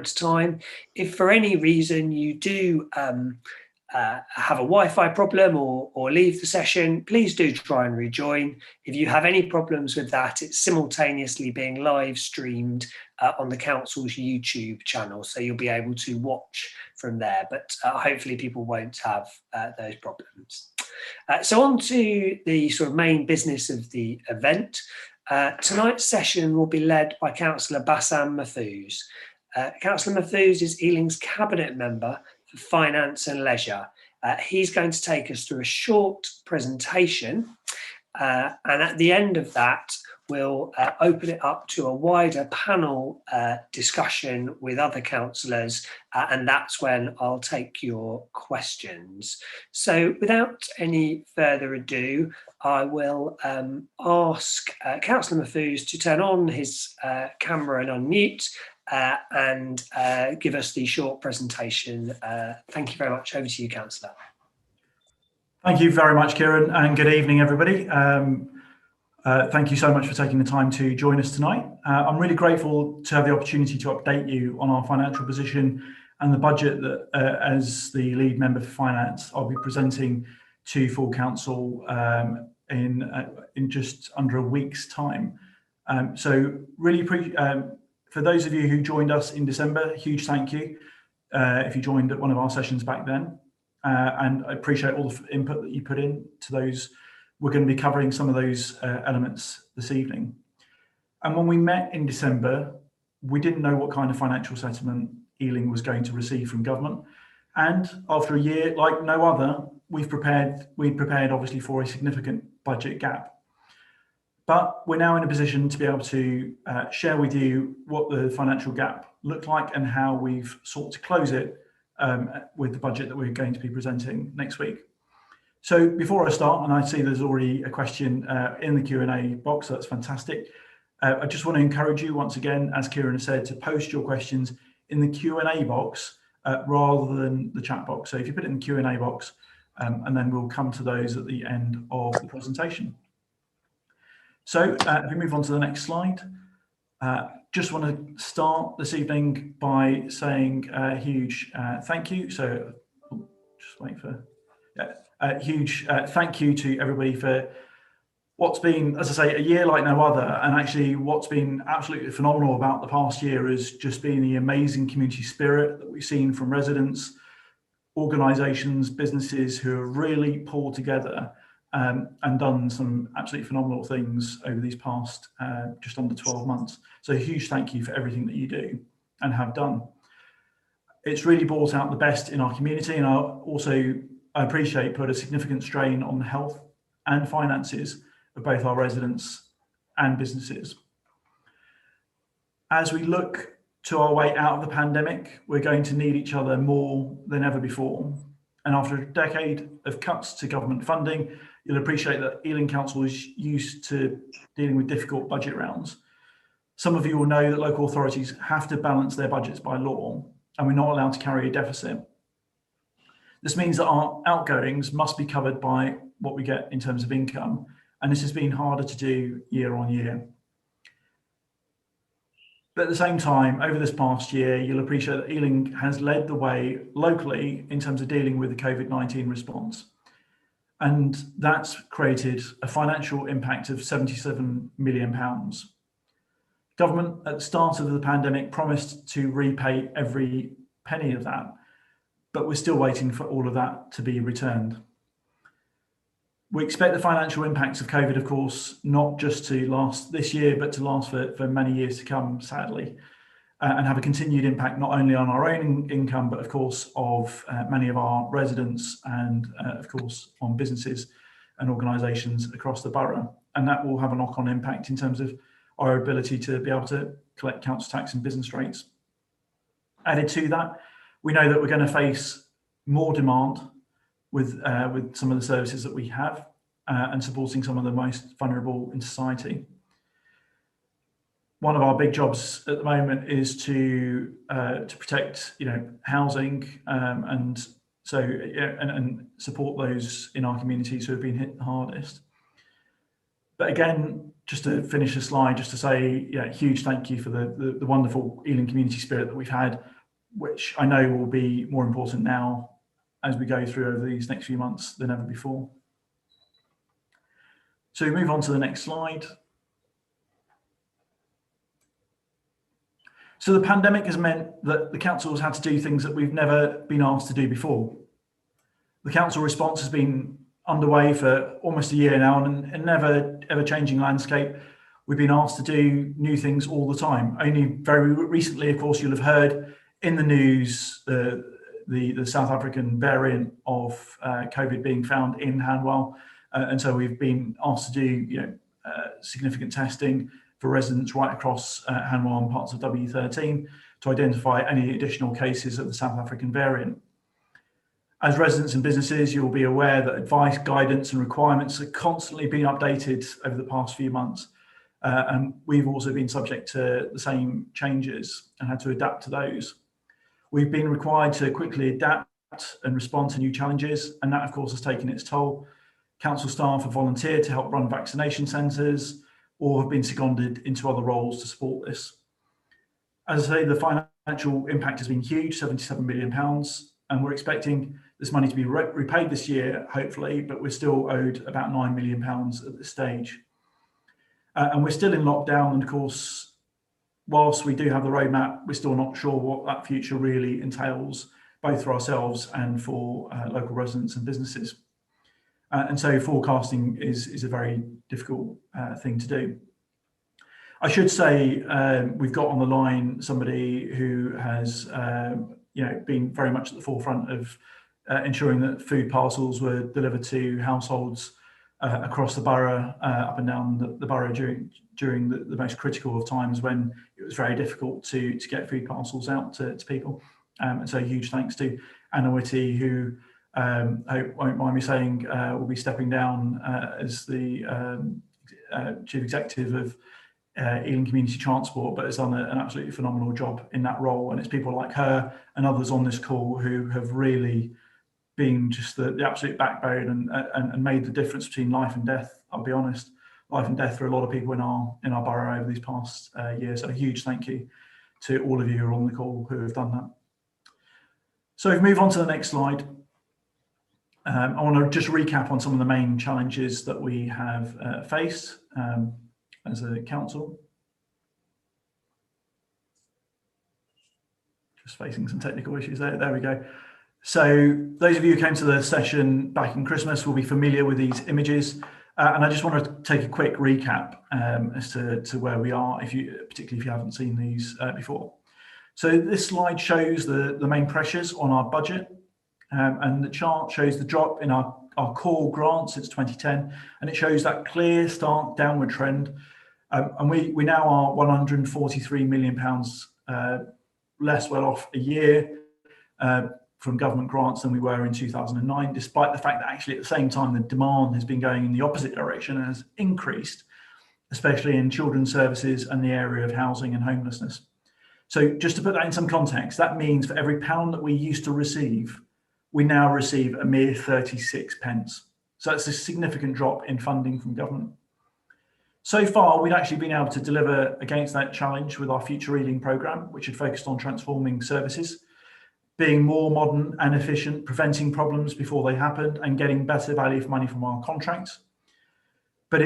time. If for any reason you do have a Wi-Fi problem or leave the session, please do try and rejoin. If you have any problems with that, it's simultaneously being live streamed on the council's YouTube channel, so you'll be able to watch from there, but hopefully people won't have those problems. So on to the sort of main business of the event. Tonight's session will be led by Councillor Bassam Mahfouz. Councillor Mahfouz is Ealing's Cabinet Member for Finance and Leisure. He's going to take us through a short presentation, and at the end of that, we'll open it up to a wider panel discussion with other councillors, and that's when I'll take your questions. So without any further ado, I will ask Councillor Mahfouz to turn on his camera and unmute and give us the short presentation. Thank you very much. Over to you, Councillor. Thank you very much, Kieran, and good evening, everybody. Thank you so much for taking the time to join us tonight. I'm really grateful to have the opportunity to update you on our financial position and the budget that, as the lead member for finance, I'll be presenting to full council in just under a week's time. So really for those of you who joined us in December, huge thank you if you joined at one of our sessions back then. And I appreciate all the input that you put in to those. We're going to be covering some of those elements this evening. And when we met in December, we didn't know what kind of financial settlement Ealing was going to receive from government. And after a year, like no other, we prepared obviously for a significant budget gap. But we're now in a position to be able to share with you what the financial gap looked like and how we've sought to close it with the budget that we're going to be presenting next week. So before I start, and I see there's already a question in the Q&A box, so that's fantastic. I just want to encourage you once again, as Kieran has said, to post your questions in the Q&A box rather than the chat box. So if you put it in the Q&A box, and then we'll come to those at the end of the presentation. So if we move on to the next slide, just want to start this evening by saying a huge thank you. So just wait for, a huge thank you to everybody for what's been, as I say, a year like no other. And actually what's been absolutely phenomenal about the past year has just been the amazing community spirit that we've seen from residents, organisations, businesses who have really pulled together and done some absolutely phenomenal things over these past just under 12 months. So a huge thank you for everything that you do and have done. It's really brought out the best in our community, and I appreciate put a significant strain on the health and finances of both our residents and businesses. As we look to our way out of the pandemic, we're going to need each other more than ever before. And after a decade of cuts to government funding, you'll appreciate that Ealing Council is used to dealing with difficult budget rounds. Some of you will know that local authorities have to balance their budgets by law, and we're not allowed to carry a deficit. This means that our outgoings must be covered by what we get in terms of income, and this has been harder to do year on year. But at the same time, over this past year, you'll appreciate that Ealing has led the way locally in terms of dealing with the COVID-19 response. And that's created a financial impact of £77 million. Government at the start of the pandemic promised to repay every penny of that, but we're still waiting for all of that to be returned. We expect the financial impacts of COVID, of course, not just to last this year, but to last for many years to come, sadly, and have a continued impact not only on our own income, but of course of many of our residents and of course on businesses and organisations across the borough. And that will have a knock-on impact in terms of our ability to be able to collect council tax and business rates. Added to that, we know that we're going to face more demand with some of the services that we have and supporting some of the most vulnerable in society. One of our big jobs at the moment is to protect, housing and support those in our communities who have been hit the hardest. But again, just to finish the slide, just to say, huge thank you for the wonderful Ealing community spirit that we've had, which I know will be more important now as we go through over these next few months than ever before. So we move on to the next slide. So the pandemic has meant that the council has had to do things that we've never been asked to do before. The council response has been underway for almost a year now, and in an ever changing landscape, we've been asked to do new things all the time. Only very recently, of course, you'll have heard in the news the South African variant of COVID being found in Hanwell, and so we've been asked to do significant testing for residents right across Hanwell and parts of W13 to identify any additional cases of the South African variant. As residents and businesses, you'll be aware that advice, guidance and requirements have constantly been updated over the past few months. And we've also been subject to the same changes and had to adapt to those. We've been required to quickly adapt and respond to new challenges, and that of course has taken its toll. Council staff have volunteered to help run vaccination centres or have been seconded into other roles to support this. As I say, the financial impact has been huge, £77 million, and we're expecting this money to be repaid this year, hopefully, but we're still owed about £9 million at this stage. And we're still in lockdown, and of course, whilst we do have the roadmap, we're still not sure what that future really entails, both for ourselves and for local residents and businesses. And so forecasting is a very difficult thing to do. I should say we've got on the line somebody who has been very much at the forefront of ensuring that food parcels were delivered to households across the borough, up and down the borough during the most critical of times when it was very difficult to get food parcels out to people. And so huge thanks to Anna Whitty, who I hope won't mind me saying will be stepping down as the Chief Executive of Ealing Community Transport, but has done an absolutely phenomenal job in that role. And it's people like her and others on this call who have really been just the absolute backbone and made the difference between life and death. I'll be honest, life and death for a lot of people in our borough over these past years. So a huge thank you to all of you who are on the call who have done that. So if we move on to the next slide, I want to just recap on some of the main challenges that we have faced as a council. Just facing some technical issues there. There we go. So those of you who came to the session back in Christmas will be familiar with these images. And I just want to take a quick recap as to where we are, particularly if you haven't seen these before. So this slide shows the main pressures on our budget. And the chart shows the drop in our core grants since 2010, and it shows that clear, stark downward trend. And we now are £143 million less well off a year from government grants than we were in 2009, despite the fact that actually at the same time the demand has been going in the opposite direction and has increased, especially in children's services and the area of housing and homelessness. So just to put that in some context, that means for every pound that we used to receive, we now receive a mere 36 pence. So that's a significant drop in funding from government. So far, we've actually been able to deliver against that challenge with our Future Ealing programme, which had focused on transforming services, being more modern and efficient, preventing problems before they happened, and getting better value for money from our contracts. But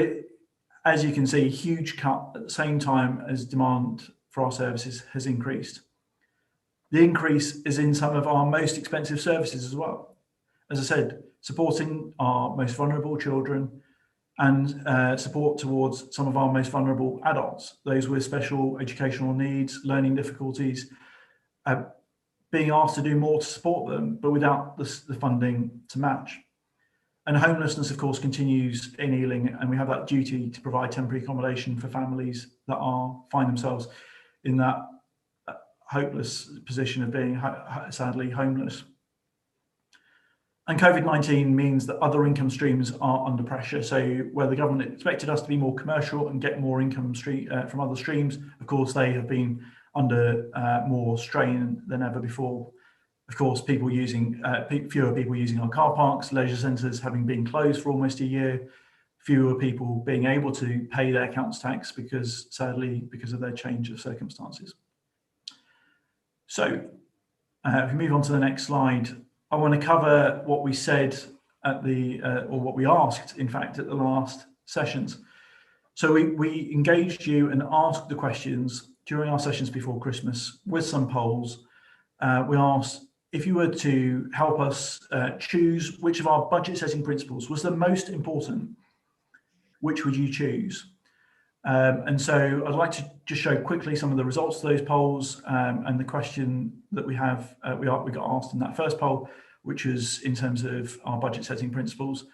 as you can see, a huge cut at the same time as demand for our services has increased. The increase is in some of our most expensive services as well. As I said, supporting our most vulnerable children and support towards some of our most vulnerable adults, those with special educational needs, learning difficulties, being asked to do more to support them, but without the funding to match. And homelessness, of course, continues in Ealing, and we have that duty to provide temporary accommodation for families that find themselves in that hopeless position of being sadly homeless. And COVID-19 means that other income streams are under pressure. So where the government expected us to be more commercial and get more income from other streams, of course, they have been under more strain than ever before. Of course, fewer people using our car parks, leisure centres having been closed for almost a year, fewer people being able to pay their council tax sadly, because of their change of circumstances. So if we move on to the next slide, I want to cover what we said at or what we asked, in fact, at the last sessions. So we engaged you and asked the questions during our sessions before Christmas with some polls. We asked, if you were to help us choose which of our budget setting principles was the most important, which would you choose? And so I'd like to just show quickly some of the results of those polls and the question that we got asked in that first poll, which was in terms of our budget setting principles.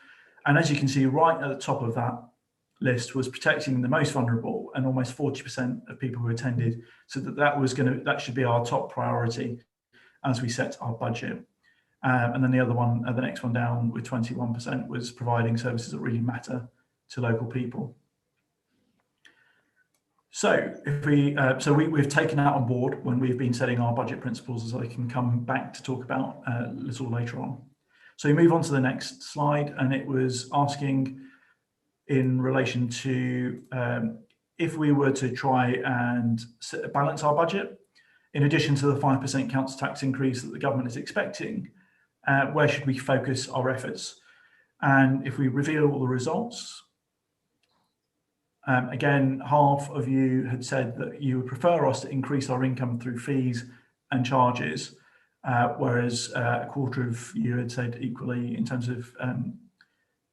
And as you can see, right at the top of that list was protecting the most vulnerable, and almost 40% of people who attended said that should be our top priority as we set our budget. And then the next one down with 21% was providing services that really matter to local people. So we've taken that on board when we've been setting our budget principles, as I can come back to talk about a little later on. So we move on to the next slide, and it was asking in relation to if we were to try and balance our budget, in addition to the 5% council tax increase that the government is expecting, where should we focus our efforts? And if we reveal all the results, again, half of you had said that you would prefer us to increase our income through fees and charges, whereas a quarter of you had said equally in terms of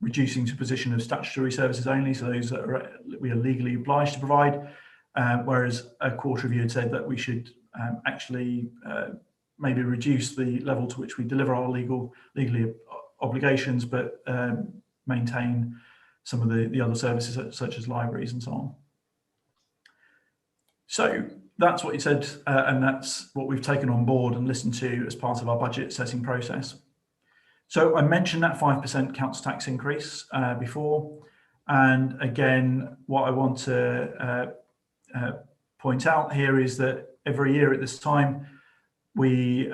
reducing to position of statutory services only, so those that we are legally obliged to provide, whereas a quarter of you had said that we should actually maybe reduce the level to which we deliver our legally obligations, but maintain some of the other services such as libraries and so on. So that's what you said, and that's what we've taken on board and listened to as part of our budget setting process. So I mentioned that 5% council tax increase before, and again, what I want to point out here is that every year at this time, we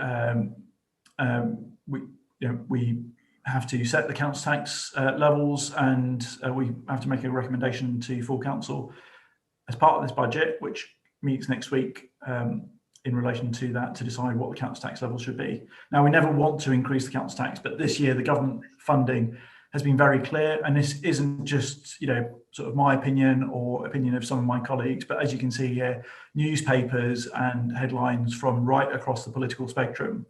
have to set the council tax levels, and we have to make a recommendation to full council as part of this budget, which meets next week in relation to that, to decide what the council tax level should be. Now, we never want to increase the council tax, but this year the government funding has been very clear, and this isn't just sort of my opinion or opinion of some of my colleagues, but as you can see here, newspapers and headlines from right across the political spectrum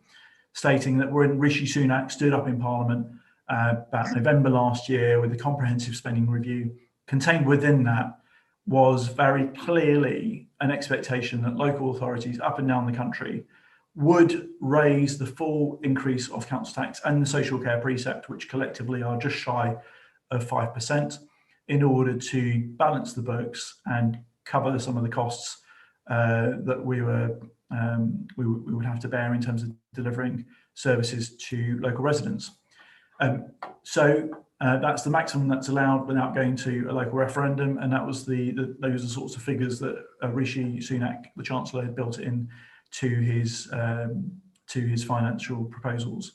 stating that when Rishi Sunak stood up in Parliament about November last year with a comprehensive spending review, contained within that was very clearly an expectation that local authorities up and down the country would raise the full increase of council tax and the social care precept, which collectively are just shy of 5%, in order to balance the books and cover some of the costs that we would have to bear in terms of delivering services to local residents. So that's the maximum that's allowed without going to a local referendum, and that was those are the sorts of figures that Rishi Sunak, the Chancellor, had built in to his financial proposals.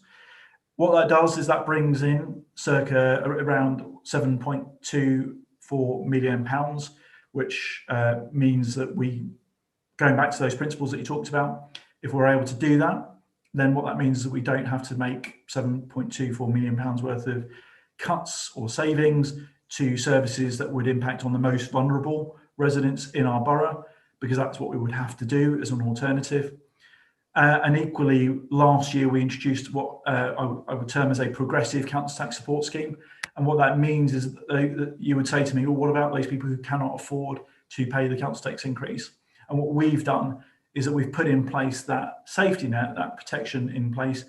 What that does is that brings in circa around £7.24 million, which means that going back to those principles that you talked about, if we're able to do that, then what that means is that we don't have to make £7.24 million worth of cuts or savings to services that would impact on the most vulnerable residents in our borough, because that's what we would have to do as an alternative. And equally, last year we introduced what I would term as a progressive council tax support scheme. And what that means is that you would say to me, well, what about those people who cannot afford to pay the council tax increase? And what we've done is that we've put in place that safety net, that protection in place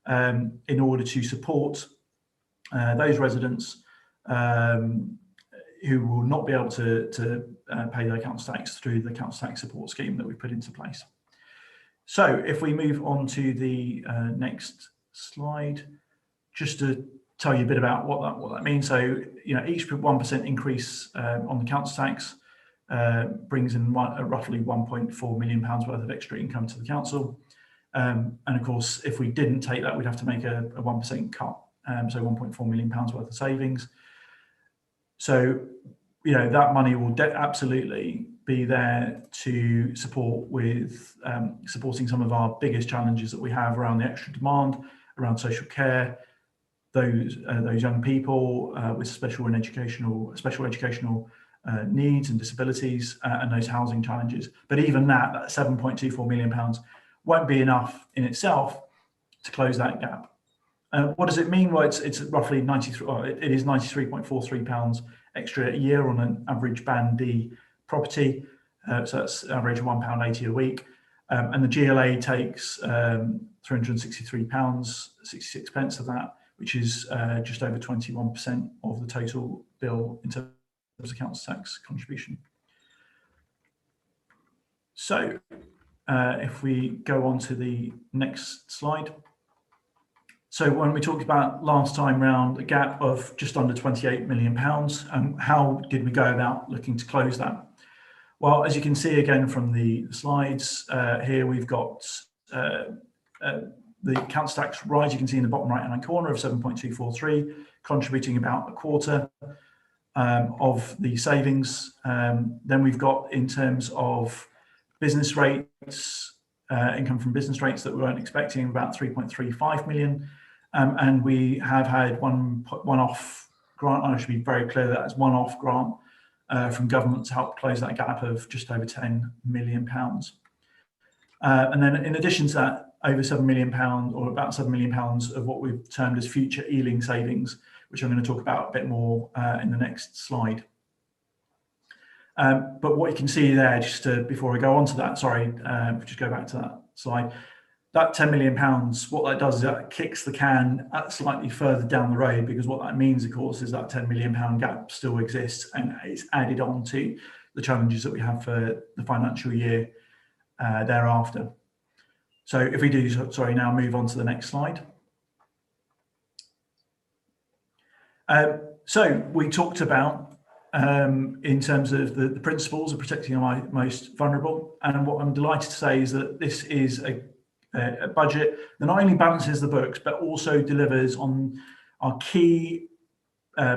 in order to support those residents who will not be able to pay their council tax through the council tax support scheme that we put into place. So if we move on to the next slide, just to tell you a bit about what that means. So each 1% increase on the council tax brings in roughly £1.4 million worth of extra income to the council. And of course, if we didn't take that, we'd have to make a 1% cut. So £1.4 million worth of savings. So, that money will absolutely be there to support with supporting some of our biggest challenges that we have around the extra demand, around social care, those young people with special educational needs and disabilities, and those housing challenges. But even that £7.24 million won't be enough in itself to close that gap. What does it mean? Well, it's roughly 93. It is £93.43 extra a year on an average Band D property. So that's average of £1.80 a week. And the GLA takes £363.66 of that, which is just over 21% of the total bill in terms of council tax contribution. So if we go on to the next slide. So when we talked about last time round a gap of just under £28 million, how did we go about looking to close that? Well, as you can see again from the slides here, we've got the council tax rise. You can see in the bottom right hand corner of 7.243, contributing about a quarter of the savings. Then we've got, in terms of business rates, income from business rates that we weren't expecting, about 3.35 million. And we have had one-off grant. I should be very clear that it's one-off grant from government to help close that gap of just over £10 million. And then in addition to that, over £7 million, or about £7 million of what we've termed as future Ealing savings, which I'm going to talk about a bit more in the next slide. But what you can see there, before I go on to that, just go back to that slide. That £10 million, what that does is that kicks the can slightly further down the road, because what that means, of course, is that £10 million gap still exists and it's added on to the challenges that we have for the financial year thereafter. So if we do, now move on to the next slide. So we talked about, in terms of the principles of protecting our most vulnerable, and what I'm delighted to say is that this is a budget that not only balances the books, but also delivers on our key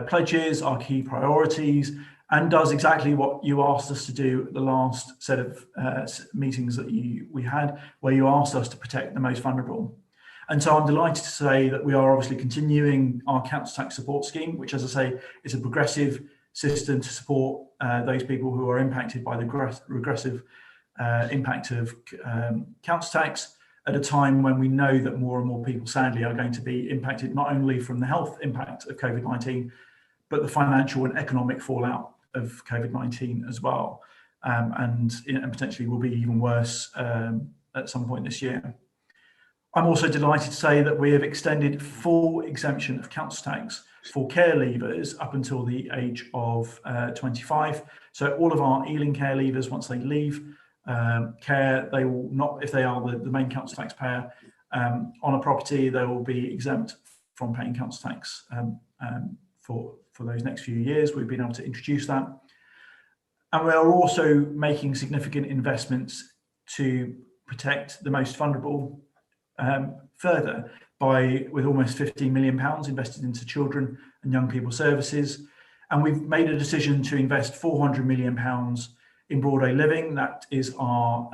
pledges, our key priorities, and does exactly what you asked us to do at the last set of meetings that we had, where you asked us to protect the most vulnerable. And so I'm delighted to say that we are obviously continuing our council tax support scheme, which, as I say, is a progressive system to support those people who are impacted by the regressive impact of council tax, at a time when we know that more and more people, sadly, are going to be impacted not only from the health impact of COVID-19, but the financial and economic fallout of COVID-19 as well, and potentially will be even worse at some point this year. I'm also delighted to say that we have extended full exemption of council tax for care leavers up until the age of 25. So all of our Ealing care leavers, once they leave care, they will not, if they are the main council taxpayer on a property, they will be exempt from paying council tax for those next few years. We've been able to introduce that. And we are also making significant investments to protect the most vulnerable further, with almost £15 million invested into children and young people services. And we've made a decision to invest £400 million in Broadway Living. That is our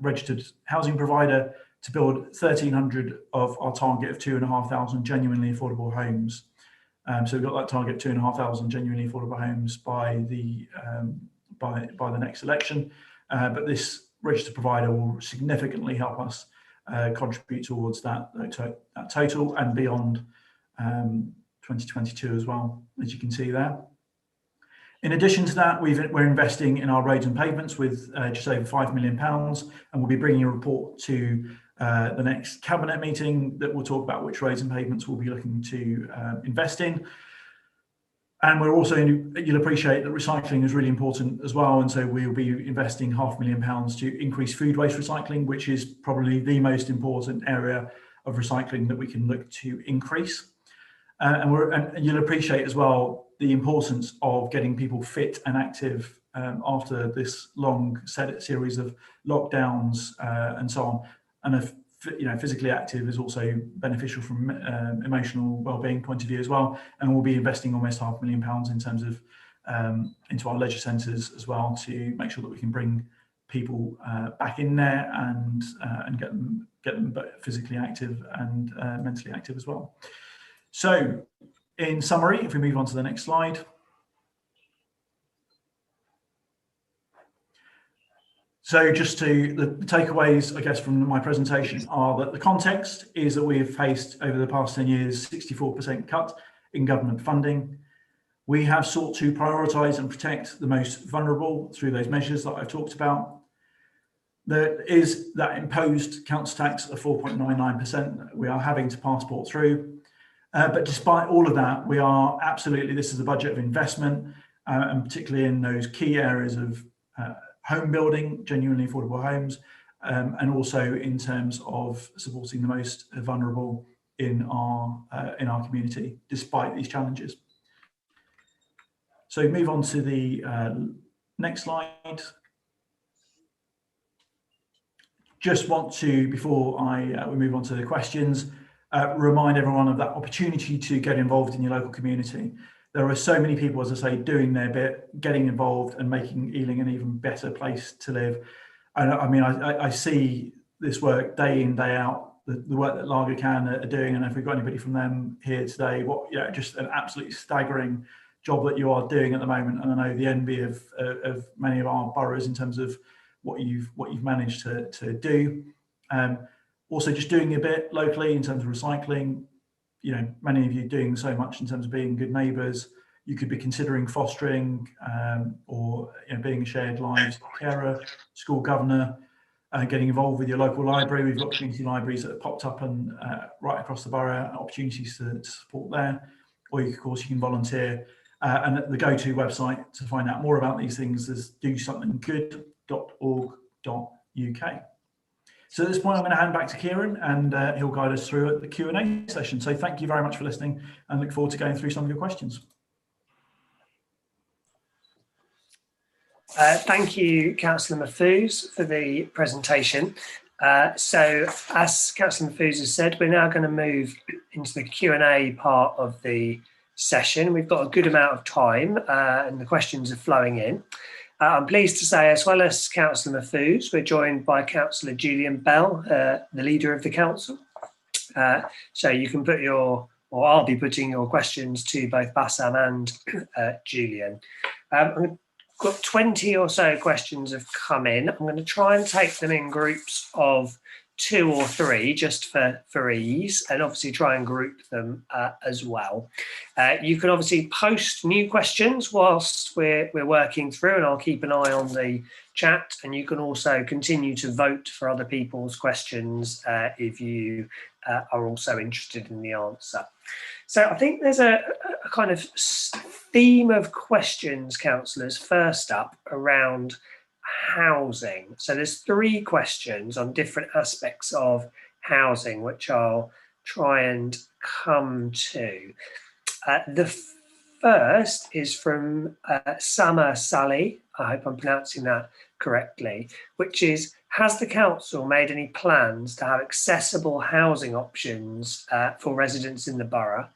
registered housing provider, to build 1,300 of our target of 2,500 genuinely affordable homes. So we've got that target of 2,500 genuinely affordable homes by the next election. But this registered provider will significantly help us contribute towards that total and beyond 2022 as well, as you can see there. In addition to that, we're investing in our roads and pavements with just over £5 million, and we'll be bringing a report to the next cabinet meeting that will talk about which roads and pavements we'll be looking to invest in. And we're also, you'll appreciate that recycling is really important as well, and so we'll be investing £500,000 to increase food waste recycling, which is probably the most important area of recycling that we can look to increase. And you'll appreciate as well the importance of getting people fit and active after this long series of lockdowns and so on. And physically active is also beneficial from emotional well-being point of view as well. And we'll be investing almost £500,000 in terms of into our leisure centres as well, to make sure that we can bring people back in there and get them physically active and mentally active as well. So, in summary, if we move on to the next slide. So just the takeaways, I guess, from my presentation are that the context is that we have faced over the past 10 years 64% cut in government funding. We have sought to prioritise and protect the most vulnerable through those measures that I've talked about. There is that imposed council tax of 4.99% that we are having to passport through. But despite all of that, we are absolutely, this is a budget of investment, and particularly in those key areas of home building, genuinely affordable homes, and also in terms of supporting the most vulnerable in our community, despite these challenges. So move on to the next slide. Just want to, before we move on to the questions, remind everyone of that opportunity to get involved in your local community. There are so many people, as I say, doing their bit, getting involved and making Ealing an even better place to live. And I mean, I see this work day in, day out, the work that Lager Can are doing. And if we've got anybody from them here today, just an absolutely staggering job that you are doing at the moment. And I know the envy of many of our boroughs in terms of what you've managed to do. Also just doing a bit locally in terms of recycling. You know, many of you doing so much in terms of being good neighbours. You could be considering fostering or being a shared lives carer, school governor, getting involved with your local library. We've got community libraries that have popped up and right across the borough, opportunities to support there. Or of course you can volunteer. And at the go-to website to find out more about these things is dosomethinggood.org.uk. So at this point, I'm going to hand back to Kieran, and he'll guide us through the Q&A session. So thank you very much for listening, and look forward to going through some of your questions. Thank you, Councillor Mahfouz, for the presentation. So as Councillor Mahfouz has said, we're now going to move into the Q&A part of the session. We've got a good amount of time and the questions are flowing in. I'm pleased to say, as well as Councillor Mahfouz, we're joined by Councillor Julian Bell, the leader of the council. So you can put I'll be putting your questions to both Bassam and Julian. I've got 20 or so questions have come in. I'm going to try and take them in groups of 2 or 3 just for ease, and obviously try and group them as well. You can obviously post new questions whilst we're working through, and I'll keep an eye on the chat, and you can also continue to vote for other people's questions if you are also interested in the answer. So I think there's a kind of theme of questions, councillors, first up around housing. So there's 3 questions on different aspects of housing, which I'll try and come to. The first is from Sama Sally, I hope I'm pronouncing that correctly, which is, has the council made any plans to have accessible housing options for residents in the borough?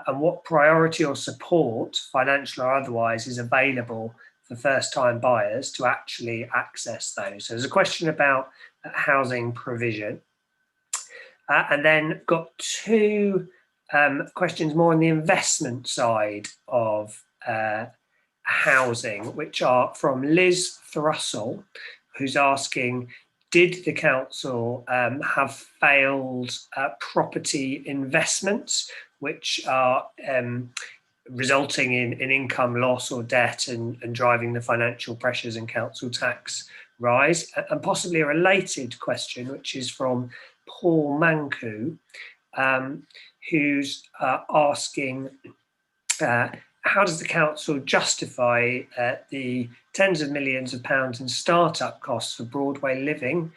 And what priority or support, financial or otherwise, is available for first-time buyers to actually access those? So there's a question about housing provision. And then got 2 questions more on the investment side of housing, which are from Liz Thrussell, who's asking, did the council have failed property investments which are resulting in income loss or debt and driving the financial pressures and council tax rise? And possibly a related question, which is from Paul Manku, who's asking, how does the council justify the tens of millions of pounds in startup costs for Broadway Living?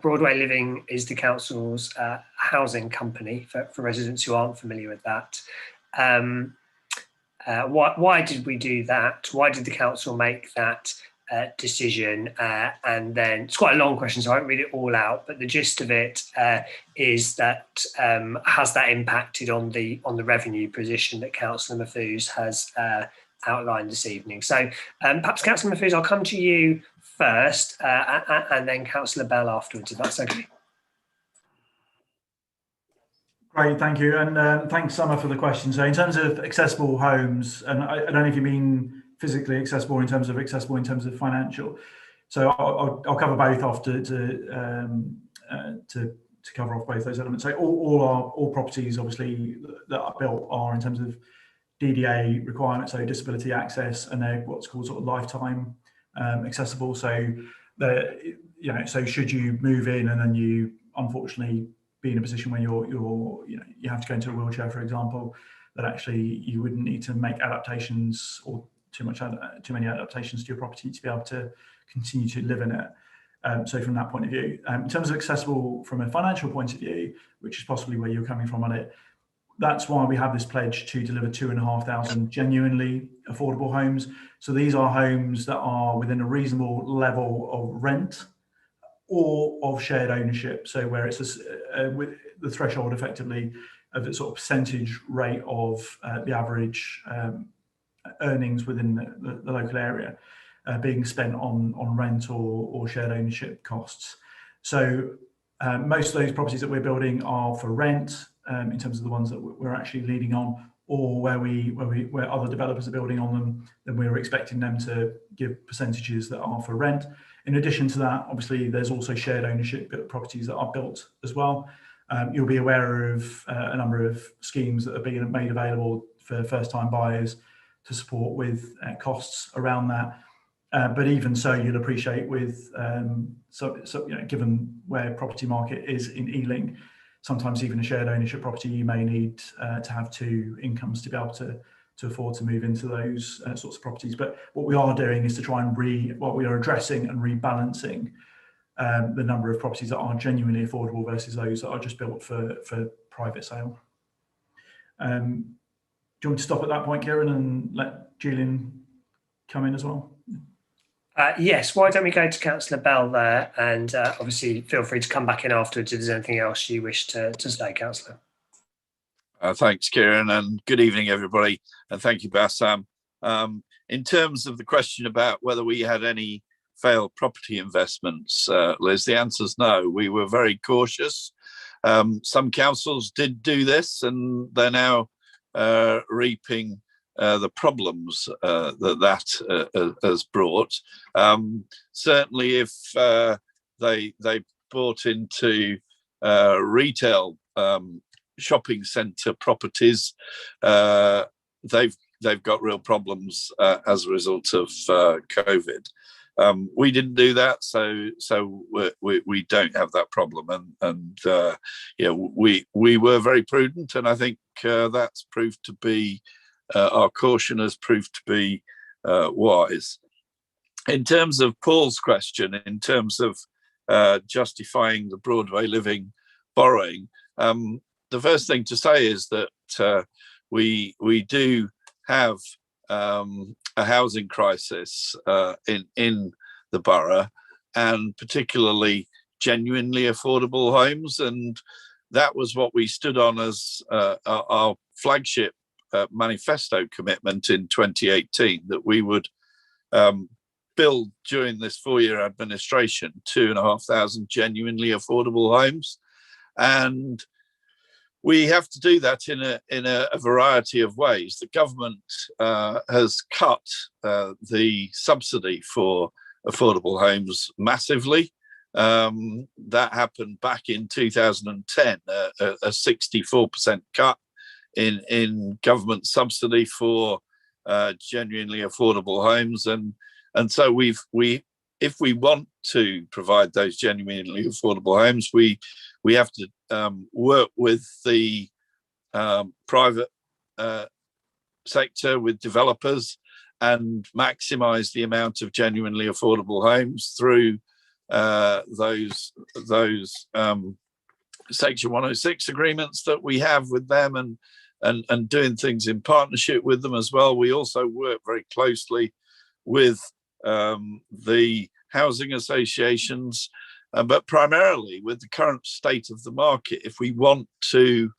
Broadway Living is the council's housing company for residents who aren't familiar with that. Why did we do that? Why did the council make that decision, and then it's quite a long question, so I won't read it all out. But the gist of it is that has that impacted on the revenue position that Councillor Mahfouz has outlined this evening? So perhaps Councillor Mahfouz, I'll come to you first, and then Councillor Bell afterwards, if that's okay. Great, thank you, and thanks, Summer, for the question. So in terms of accessible homes, and I don't know if you mean physically accessible in terms of financial. So I'll cover both off to cover off both those elements. So all properties, obviously, that are built are in terms of DDA requirements, so disability access, and they're what's called sort of lifetime accessible. So so should you move in and then you unfortunately be in a position where you have to go into a wheelchair, for example, that actually you wouldn't need to make adaptations or too many adaptations to your property to be able to continue to live in it. So from that point of view, in terms of accessible from a financial point of view, which is possibly where you're coming from on it, that's why we have this pledge to deliver 2,500 genuinely affordable homes. So these are homes that are within a reasonable level of rent or of shared ownership. So where it's with the threshold effectively of the sort of percentage rate of the average earnings within the local area being spent on rent or shared ownership costs. So most of those properties that we're building are for rent, in terms of the ones that we're actually leading on, or where other developers are building on them, then we're expecting them to give percentages that are for rent. In addition to that, obviously, there's also shared ownership properties that are built as well. You'll be aware of a number of schemes that are being made available for first-time buyers to support with costs around that. But even so, you'll appreciate with given where property market is in Ealing, sometimes even a shared ownership property, you may need to have two incomes to be able to afford to move into those sorts of properties. But what we are doing is to try and what we are addressing and rebalancing the number of properties that are genuinely affordable versus those that are just built for private sale. Do you want me to stop at that point, Kieran, and let Julian come in as well? Yes, why don't we go to Councillor Bell there, and obviously feel free to come back in afterwards if there's anything else you wish to say, Councillor. Thanks, Kieran, and good evening, everybody, and thank you, Bassam. In terms of the question about whether we had any failed property investments, Liz, the answer is no. We were very cautious. Some councils did do this, and they're now reaping the problems that has brought. Certainly, if they bought into retail shopping centre properties, they've got real problems as a result of COVID. We didn't do that, so we don't have that problem, and we were very prudent, and I think that's proved to be our caution has proved to be wise. In terms of Paul's question, in terms of justifying the Broadway Living borrowing, the first thing to say is that we do have a housing crisis in the borough, and particularly genuinely affordable homes, and that was what we stood on as our flagship manifesto commitment in 2018, that we would build during this 4-year administration 2,500 genuinely affordable homes, and we have to do that in a variety of ways. The government has cut the subsidy for affordable homes massively. That happened back in 2010, a 64% cut in government subsidy for genuinely affordable homes, and so if we want to provide those genuinely affordable homes, we have to work with the private sector, with developers, and maximise the amount of genuinely affordable homes through those Section 106 agreements that we have with them, and doing things in partnership with them as well. We also work very closely with the housing associations, but primarily with the current state of the market. If we want to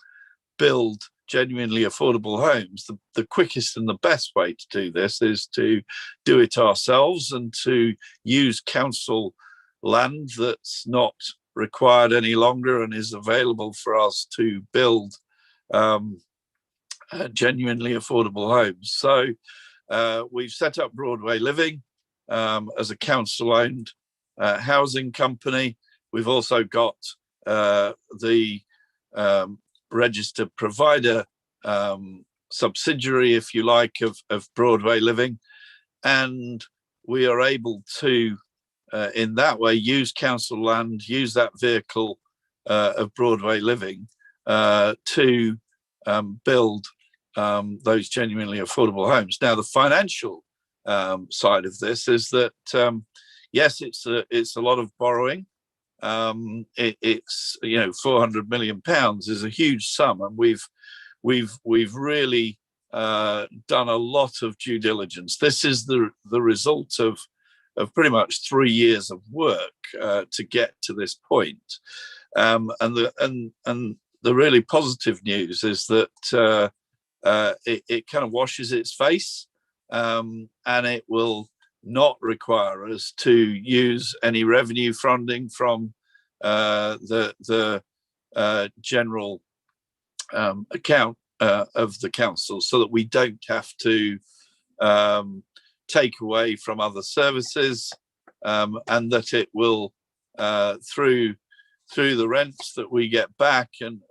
build genuinely affordable homes, the quickest and the best way to do this is to do it ourselves and to use council land that's not required any longer and is available for us to build genuinely affordable homes. So we've set up Broadway Living as a council-owned housing company. We've also got the registered provider subsidiary, if you like, of Broadway Living, and we are able to in that way use council land, use that vehicle of Broadway Living to build those genuinely affordable homes. Now, the financial side of this is that yes, it's a lot of borrowing. It's £400 million is a huge sum, and we've really done a lot of due diligence. This is the result of pretty much 3 years of work to get to this point. And the really positive news is that it kind of washes its face, and it will not require us to use any revenue funding from the general account of the council, so that we don't have to take away from other services, and that it will through the rents that we get back and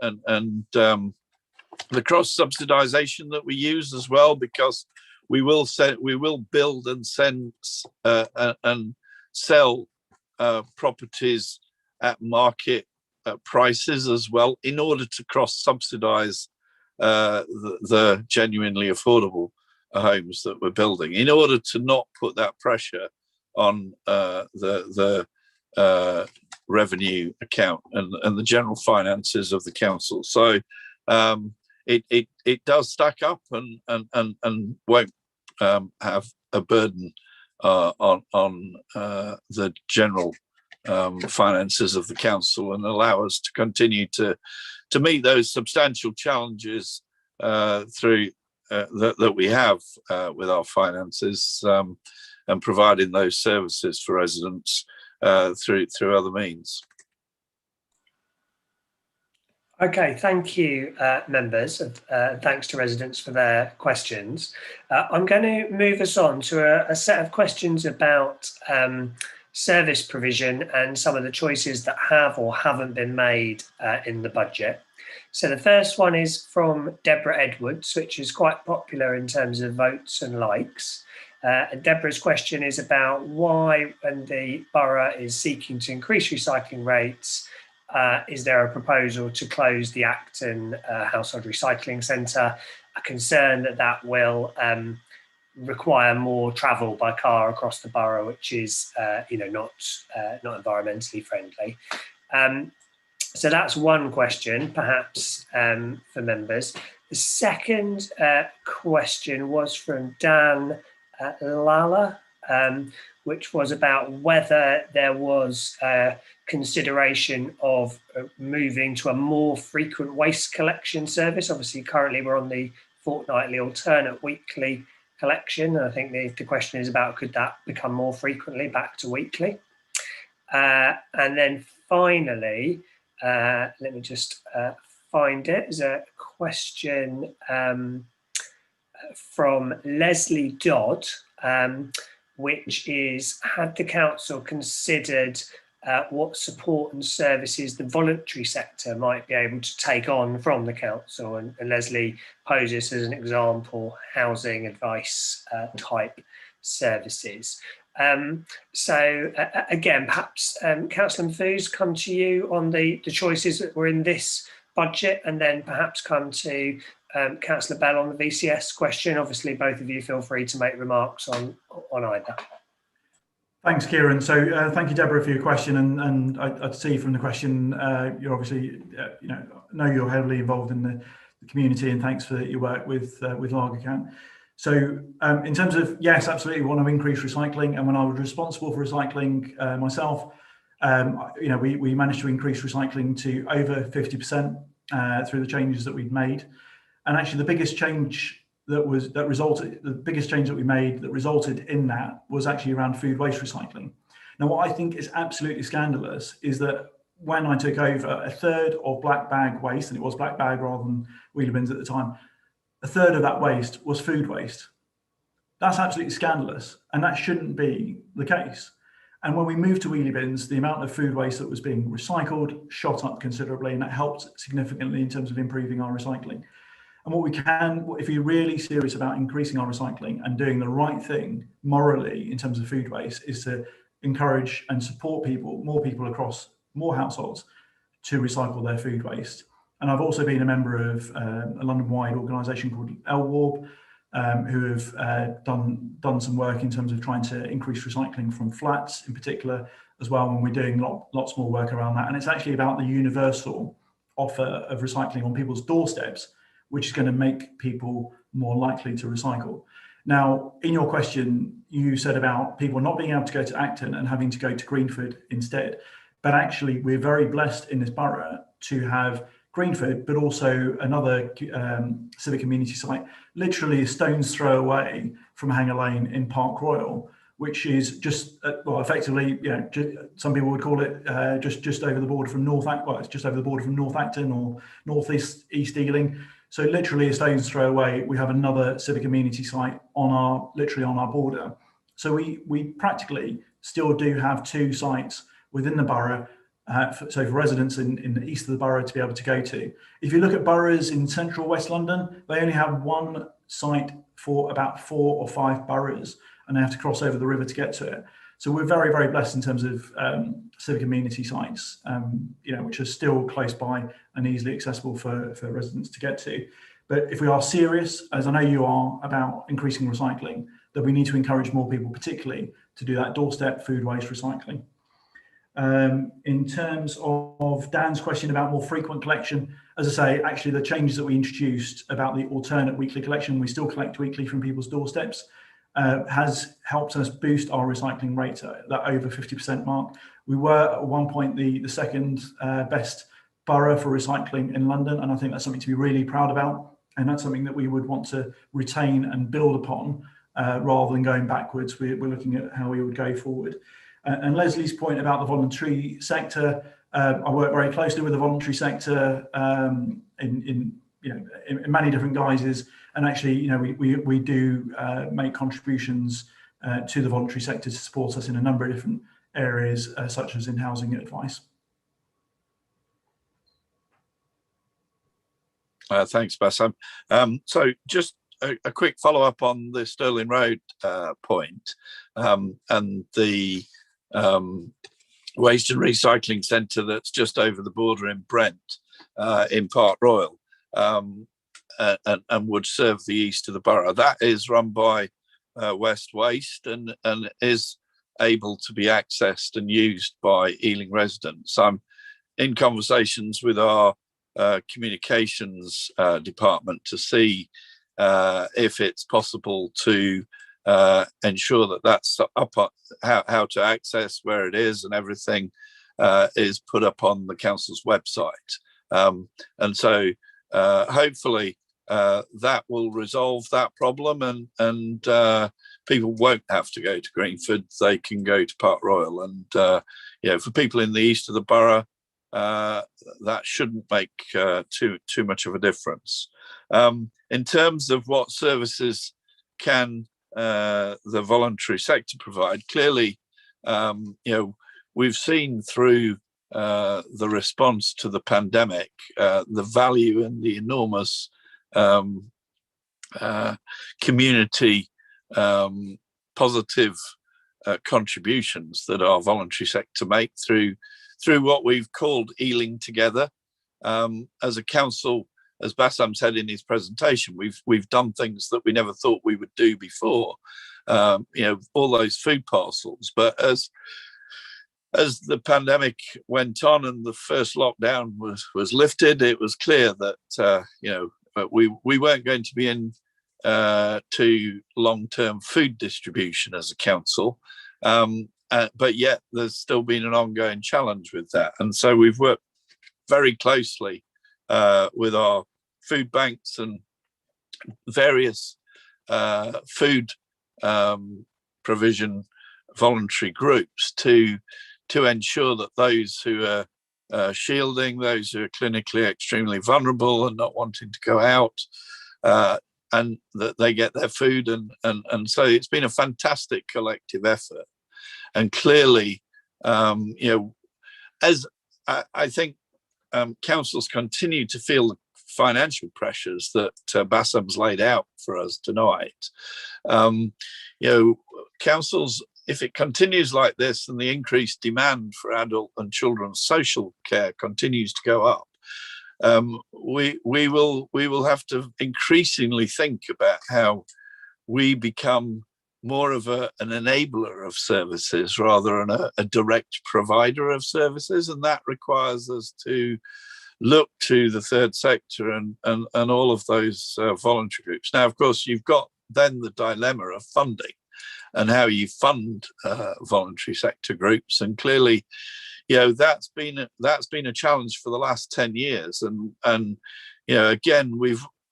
the cross subsidization that we use as well, because we will build and sell properties at market prices as well, in order to cross subsidize the genuinely affordable homes that we're building, in order to not put that pressure on the revenue account and the general finances of the council. So it does stack up and won't have a burden on the general finances of the council, and allow us to continue to meet those substantial challenges through that we have with our finances, and providing those services for residents through other means. Okay, thank you, members. Thanks to residents for their questions. I'm going to move us on to a set of questions about service provision and some of the choices that have or haven't been made in the budget. So the first one is from Deborah Edwards, which is quite popular in terms of votes and likes. And Deborah's question is about why, when the borough is seeking to increase recycling rates, is there a proposal to close the Acton Household Recycling Centre? A concern that will require more travel by car across the borough, which is not environmentally friendly. So that's one question, perhaps for members. The second question was from Dan Lala, which was about whether there was consideration of moving to a more frequent waste collection service. Obviously, currently we're on the fortnightly alternate weekly collection. And I think the question is about, could that become more frequently back to weekly? And then finally, let me just find it. There's a question from Leslie Dodd, which is, had the council considered what support and services the voluntary sector might be able to take on from the council? And Leslie poses as an example housing advice type services. So again, perhaps Councillor Mfouz, come to you on the choices that were in this budget, and then perhaps come to Councillor Bell on the VCS question. Obviously, both of you feel free to make remarks on either. Thanks, Kieran. So thank you, Deborah, for your question. And I'd see from the question, you're obviously, know you're heavily involved in the community, and thanks for your work with Lagercamp. So in terms of, yes, absolutely, we want to increase recycling. And when I was responsible for recycling myself, we managed to increase recycling to over 50% through the changes that we've made. And actually, the biggest change that we made that resulted in that was actually around food waste recycling. Now, what I think is absolutely scandalous is that when I took over, a third of black bag waste, and it was black bag rather than wheelie bins at the time, a third of that waste was food waste. That's absolutely scandalous, and that shouldn't be the case. And when we moved to wheelie bins, the amount of food waste that was being recycled shot up considerably, and that helped significantly in terms of improving our recycling. And what we can, if you're really serious about increasing our recycling and doing the right thing morally in terms of food waste, is to encourage and support more people across more households to recycle their food waste. And I've also been a member of a London-wide organisation called LWARB, who have done some work in terms of trying to increase recycling from flats in particular as well, when we're doing lots more work around that. And it's actually about the universal offer of recycling on people's doorsteps, which is going to make people more likely to recycle. Now, in your question, you said about people not being able to go to Acton and having to go to Greenford instead. But actually, we're very blessed in this borough to have Greenford, but also another civic community site, literally a stone's throw away from Hanger Lane in Park Royal, which is just, effectively, some people would call it just over the border from it's just over the border from North Acton or East Ealing. So literally a stone's throw away, we have another civic community site literally on our border. So we practically still do have two sites within the borough, so for residents in the east of the borough to be able to go to. If you look at boroughs in central West London, they only have one site for about 4 or 5 boroughs, and they have to cross over the river to get to it. So we're very, very blessed in terms of civic community sites, which are still close by and easily accessible for residents to get to. But if we are serious, as I know you are, about increasing recycling, then we need to encourage more people, particularly, to do that doorstep food waste recycling. In terms of Dan's question about more frequent collection, as I say, actually the changes that we introduced about the alternate weekly collection, we still collect weekly from people's doorsteps, has helped us boost our recycling rate at that over 50% mark. We were at one point the second best borough for recycling in London, and I think that's something to be really proud about, and that's something that we would want to retain and build upon rather than going backwards. We're looking at how we would go forward. And Leslie's point about the voluntary sector, I work very closely with the voluntary sector in many different guises, and actually, we do make contributions to the voluntary sector to support us in a number of different areas, such as in housing advice. Thanks, Bassam. So just a quick follow-up on the Stirling Road point and the waste and recycling centre that's just over the border in Brent, in Park Royal, and would serve the east of the borough. That is run by West Waste and is able to be accessed and used by Ealing residents. I'm in conversations with our communications department to see if it's possible to ensure that that's up, how to access where it is, and everything is put up on the council's website. And so hopefully that will resolve that problem, and people won't have to go to Greenford. They can go to Park Royal, and for people in the east of the borough, that shouldn't make too much of a difference. In terms of what services can the voluntary sector provide, clearly, we've seen through the response to the pandemic the value and the enormous community positive contributions that our voluntary sector make through what we've called Ealing Together. As a council, as Bassam said in his presentation, we've done things that we never thought we would do before. All those food parcels. But as the pandemic went on and the first lockdown was lifted, it was clear that we weren't going to be in to long-term food distribution as a council, but yet there's still been an ongoing challenge with that. And so we've worked very closely with our food banks and various food provision voluntary groups to ensure that those who are shielding, those who are clinically extremely vulnerable and not wanting to go out, and that they get their food. And so it's been a fantastic collective effort. And clearly, as I think councils continue to feel the financial pressures that Bassam's laid out for us tonight, councils, if it continues like this and the increased demand for adult and children's social care continues to go up, we will have to increasingly think about how we become more of an enabler of services rather than a direct provider of services, and that requires us to look to the third sector and all of those voluntary groups. Now, of course, you've got then the dilemma of funding and how you fund voluntary sector groups, and clearly, that's been a challenge for the last 10 years. And again,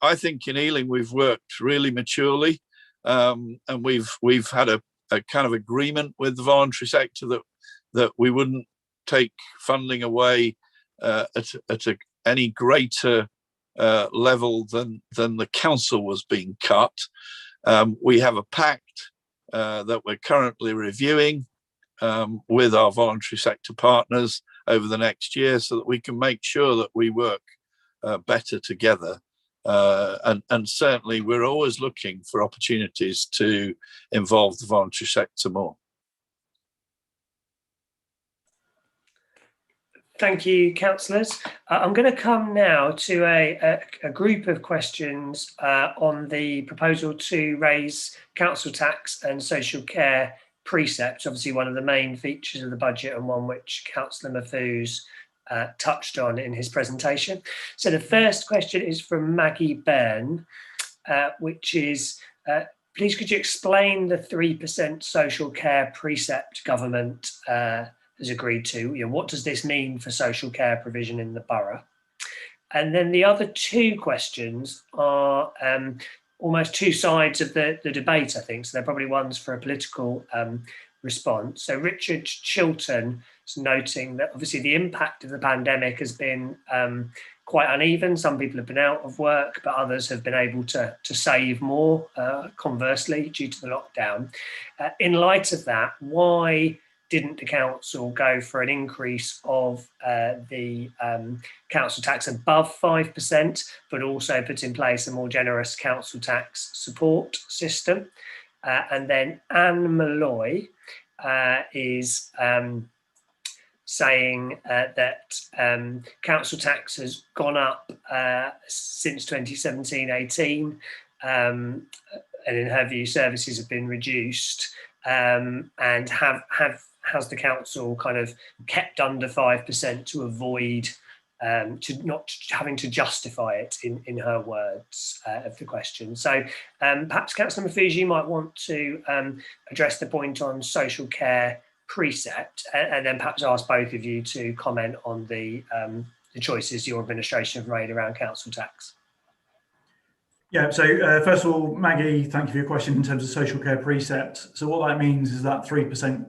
I think in Ealing we've worked really maturely, and we've had a kind of agreement with the voluntary sector that we wouldn't take funding away at any greater level than the council was being cut. We have a pact that we're currently reviewing with our voluntary sector partners over the next year, so that we can make sure that we work better together. And certainly we're always looking for opportunities to involve the voluntary sector more. Thank you, councillors. I'm going to come now to a group of questions on the proposal to raise council tax and social care precepts, obviously one of the main features of the budget and one which Councillor Mahfouz touched on in his presentation. So the first question is from Maggie Byrne, which is, please could you explain the 3% social care precept government has agreed to? What does this mean for social care provision in the borough? And then the other two questions are almost two sides of the debate, I think. So they're probably ones for a political response. So Richard Chilton is noting that obviously the impact of the pandemic has been quite uneven. Some people have been out of work, but others have been able to save more, conversely, due to the lockdown. In light of that, why didn't the council go for an increase of the council tax above 5%, but also put in place a more generous council tax support system? And then Anne Malloy is saying that council tax has gone up since 2017-18, and in her view, services have been reduced. And has the council kind of kept under 5% to avoid to not having to justify it, in her words, of the question. So perhaps Councillor Mahfouz, you might want to address the point on social care precept, and then perhaps ask both of you to comment on the choices your administration have made around council tax. Yeah, so first of all, Maggie, thank you for your question in terms of social care precept. So what that means is that 3%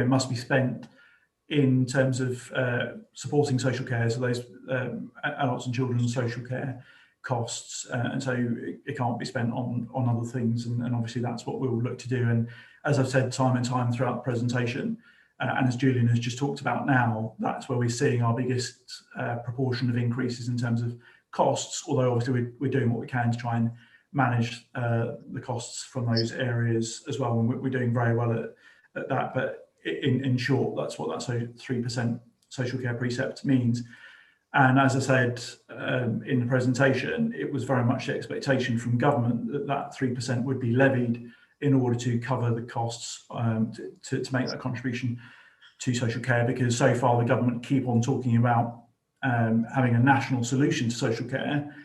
must be spent in terms of supporting social care, so those adults and children's social care costs, and so it can't be spent on other things, and obviously that's what we'll look to do. And as I've said time and time throughout the presentation, and as Julian has just talked about now, that's where we're seeing our biggest proportion of increases in terms of costs, although obviously we're doing what we can to try and manage the costs from those areas as well, and we're doing very well at that. But in short, that's what that 3% social care precept means. And as I said in the presentation, it was very much the expectation from government that that 3% would be levied in order to cover the costs to make that contribution to social care, because so far the government keep on talking about having a national solution to social care,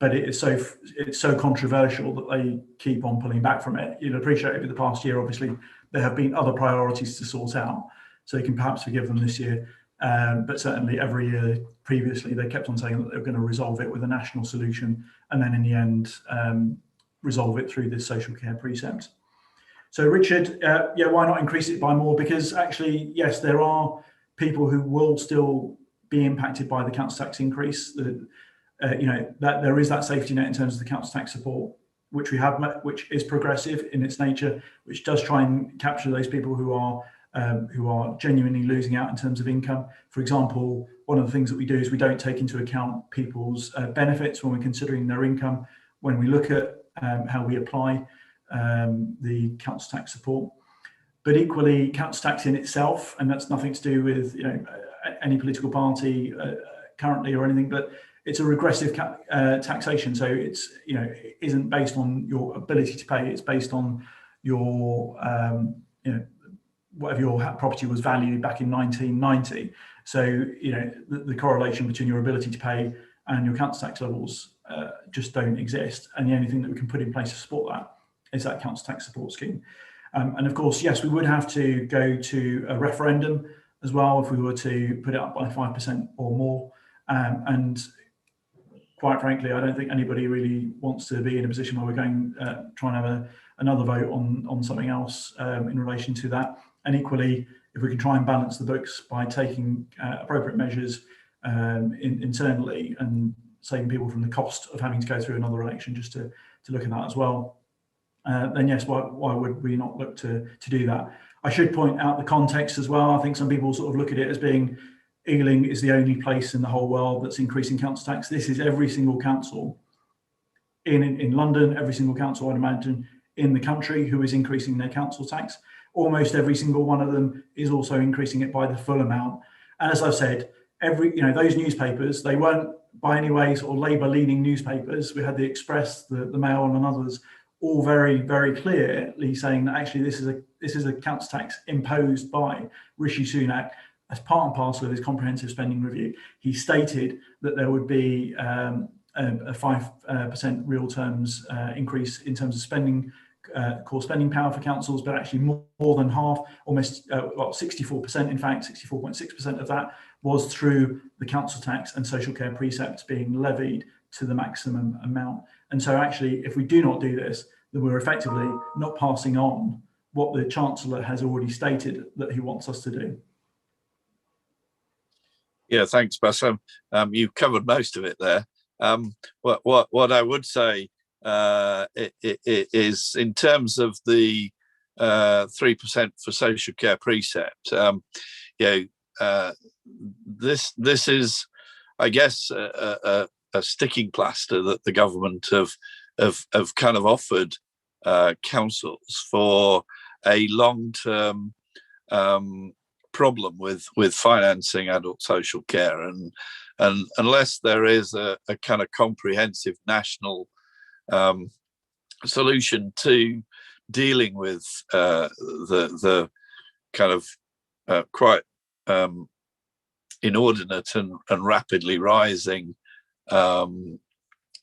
but it's so controversial that they keep on pulling back from it. You'll appreciate over the past year, obviously, there have been other priorities to sort out, so you can perhaps forgive them this year. But certainly every year previously, they kept on saying that they were going to resolve it with a national solution, and then in the end, resolve it through this social care precept. So Richard, yeah, why not increase it by more? Because actually, yes, there are people who will still be impacted by the council tax increase. That there is that safety net in terms of the council tax support, which we have, which is progressive in its nature, which does try and capture those people who are genuinely losing out in terms of income. For example, one of the things that we do is we don't take into account people's benefits when we're considering their income, when we look at how we apply the council tax support. But equally, council tax in itself, and that's nothing to do with any political party currently or anything, but it's a regressive taxation. So it isn't based on your ability to pay. It's based on your whatever your property was valued back in 1990. So the correlation between your ability to pay and your council tax levels just don't exist. And the only thing that we can put in place to support that is that council tax support scheme. And of course, yes, we would have to go to a referendum as well if we were to put it up by 5% or more. And quite frankly, I don't think anybody really wants to be in a position where we're going trying to have another vote on something else in relation to that. And equally, if we can try and balance the books by taking appropriate measures internally and saving people from the cost of having to go through another election, just to look at that as well, then yes, why would we not look to do that? I should point out the context as well. I think some people sort of look at it as being Ealing is the only place in the whole world that's increasing council tax. This is every single council in London, every single council, I'd imagine, in the country who is increasing their council tax. Almost every single one of them is also increasing it by the full amount. And as I've said, those newspapers, they weren't by any way sort of Labour-leaning newspapers. We had the Express, the Mail, and others, all very, very clearly saying that actually this is a council tax imposed by Rishi Sunak as part and parcel of his comprehensive spending review. He stated that there would be a 5% real terms increase in terms of spending, core spending power for councils, but actually more than half, almost 64%, in fact, 64.6% of that was through the council tax and social care precepts being levied to the maximum amount. And so actually, if we do not do this, then we're effectively not passing on what the Chancellor has already stated that he wants us to do. Yeah, thanks, Bassam. You've covered most of it there. What I would say is in terms of the 3% for social care precept, this is, I guess, a sticking plaster that the government have kind of offered councils for a long-term problem with financing adult social care, and unless there is a kind of comprehensive national solution to dealing with the kind of quite inordinate and rapidly rising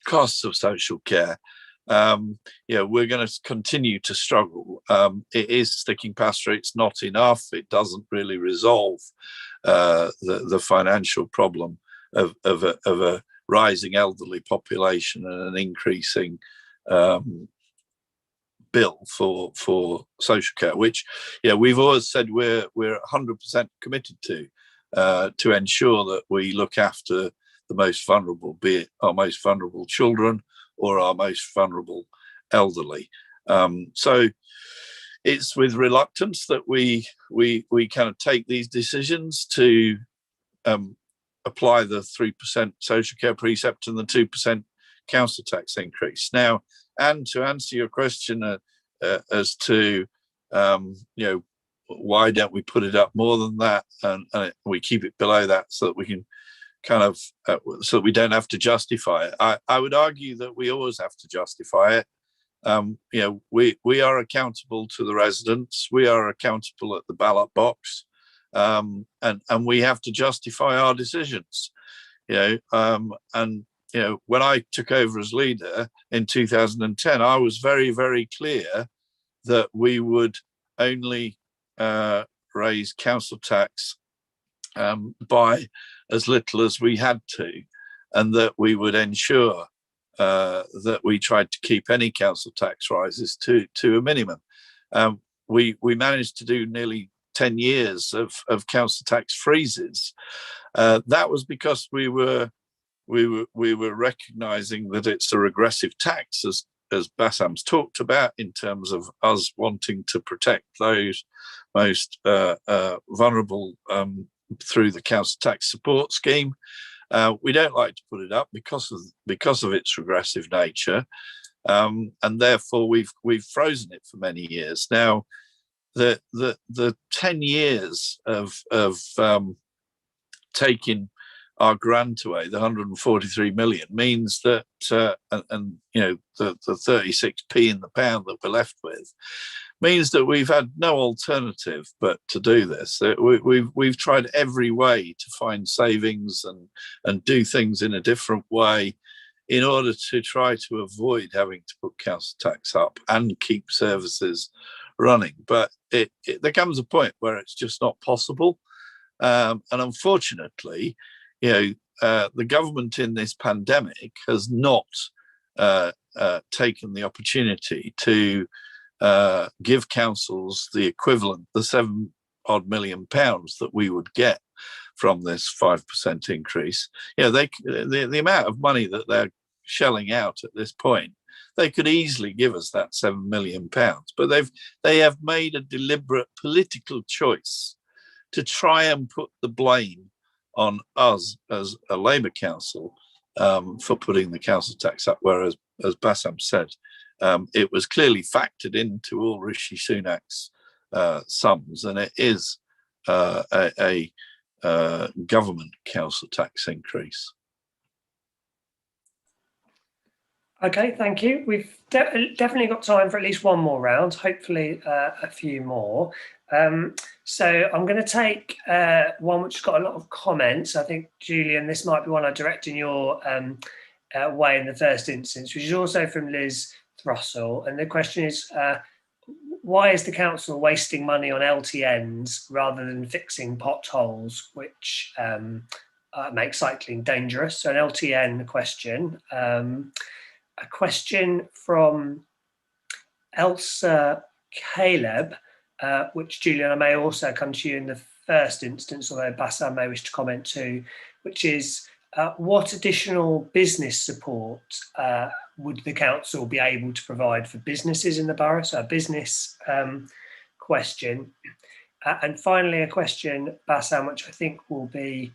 costs of social care, we're going to continue to struggle. It is sticking plaster. It's not enough. It doesn't really resolve the financial problem of a rising elderly population and an increasing bill for social care, which we've always said we're 100% committed to ensure that we look after the most vulnerable, be it our most vulnerable children or our most vulnerable elderly. So it's with reluctance that we kind of take these decisions to apply the 3% social care precept and the 2% council tax increase. Now, and to answer your question as to why don't we put it up more than that and we keep it below that so that we can kind of so that we don't have to justify it. I would argue that we always have to justify it. We are accountable to the residents. We are accountable at the ballot box, and we have to justify our decisions. And when I took over as leader in 2010, I was very, very clear that we would only raise council tax by as little as we had to, and that we would ensure that we tried to keep any council tax rises to a minimum. We managed to do nearly 10 years of council tax freezes. That was because we were recognizing that it's a regressive tax, as Bassam's talked about, in terms of us wanting to protect those most vulnerable through the council tax support scheme. We don't like to put it up because of its regressive nature, and therefore we've frozen it for many years now. The 10 years of taking our grant away, the 143 million, means that the 36p in the pound that we're left with means that we've had no alternative but to do this. We've tried every way to find savings and do things in a different way in order to try to avoid having to put council tax up and keep services running. But there comes a point where it's just not possible. And unfortunately, the government in this pandemic has not taken the opportunity to give councils the equivalent, the £7 million that we would get from this 5% increase. The amount of money that they're shelling out at this point, they could easily give us that £7 million, but they have made a deliberate political choice to try and put the blame on us as a Labour council for putting the council tax up, whereas, as Bassam said, it was clearly factored into all Rishi Sunak's sums, and it is a government council tax increase. Okay, thank you. We've definitely got time for at least one more round, hopefully a few more. So I'm going to take one which has got a lot of comments. I think, Julian, this might be one I direct in your way in the first instance, which is also from Liz Thrussell. And the question is, why is the council wasting money on LTNs rather than fixing potholes, which make cycling dangerous? So an LTN question. A question from Elsa Caleb, which, Julian, I may also come to you in the first instance, although Bassam may wish to comment too, which is what additional business support would the council be able to provide for businesses in the borough? So a business question. And finally, a question, Bassam, which I think will be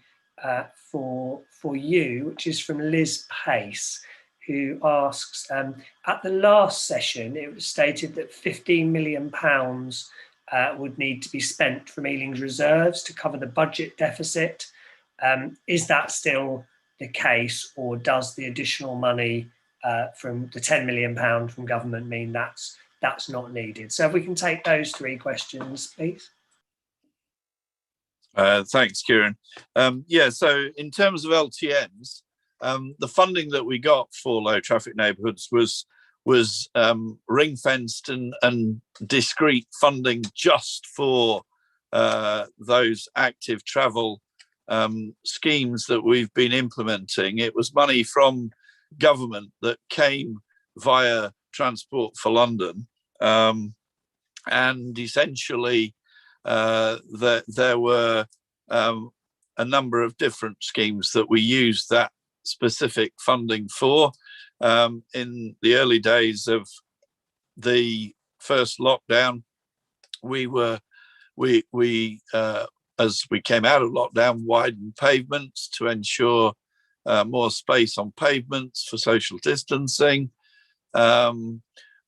for you, which is from Liz Pace, who asks, at the last session, it was stated that £15 million would need to be spent from Ealing's reserves to cover the budget deficit. Is that still the case, or does the additional money from the £10 million from government mean that's not needed? So if we can take those three questions, please. Thanks, Kieran. So in terms of LTNs, the funding that we got for low traffic neighbourhoods was ring-fenced and discrete funding just for those active travel schemes that we've been implementing. It was money from government that came via Transport for London, and essentially there were a number of different schemes that we used that specific funding for. In the early days of the first lockdown, as we came out of lockdown, widened pavements to ensure more space on pavements for social distancing.